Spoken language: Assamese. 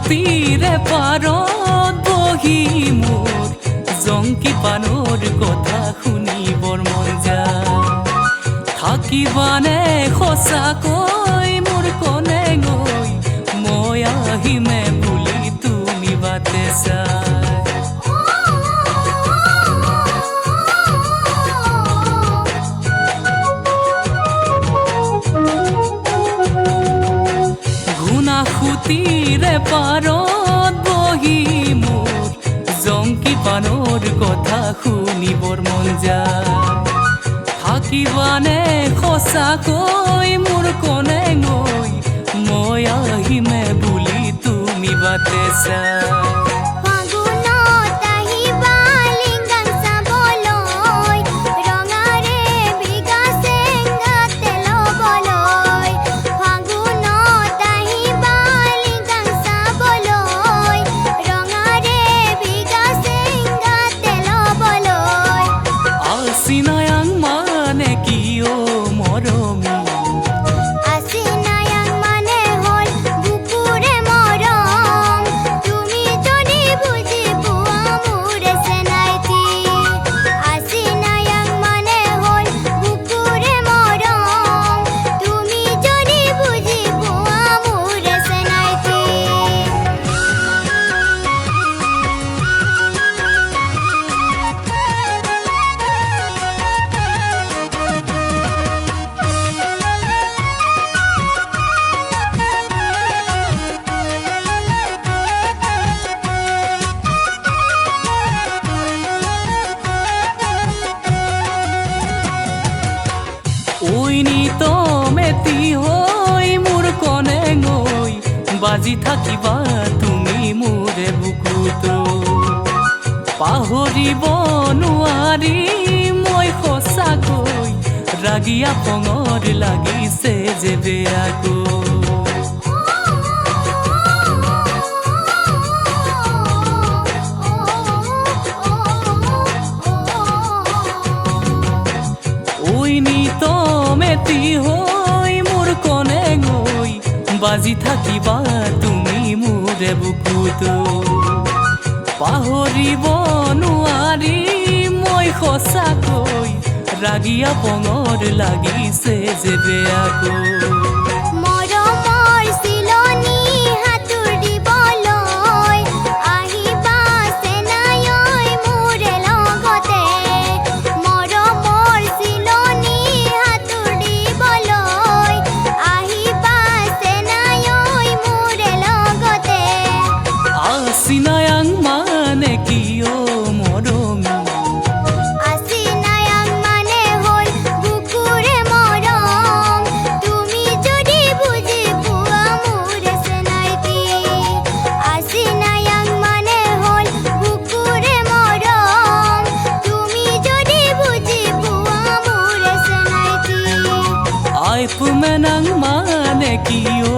খুঁটিৰে পাৰত বহি মোৰ জংকি পানৰ কথা শুনিবৰ মন যায়। থাকিবানে সঁচাকৈ মোৰ কনে গৈ, মই আহিমে বুলি তুমি বাটে চাই। খুঁটিৰে পাৰত বহি মোৰ জংকি পানৰ কথা শুনিবৰ মন যায়। থাকিবানে সঁচাকৈ মোৰ কনে গৈ, মই আহিমে বুলি তুমি বাটে চাই। তো মেতি হৈ মোৰ কনে গৈ, বাজি থাকিবা তুমি মোৰে বুকুতো। পাহৰিব নোৱাৰি মই সঁচাকৈ, ৰাগিয়া পঙৰ লাগিছে যে বেয়াকৈ। মেতি হৈ মোৰ কনে গৈ, বাজি থাকিবা তুমি মোৰে বুকুতো। পাহৰিব নোৱাৰি মই সঁচাকৈ, ৰাগিয়া পঙৰ লাগিছে যে বেয়াকৈ। Asinayang mane kiyo moromi, asinayang mane hol bukure morom, tumi jodi buji pua mure senaiti. Asinayang mane hol bukure morom, tumi jodi buji pua mure senaiti. ay pumenang mane kiyo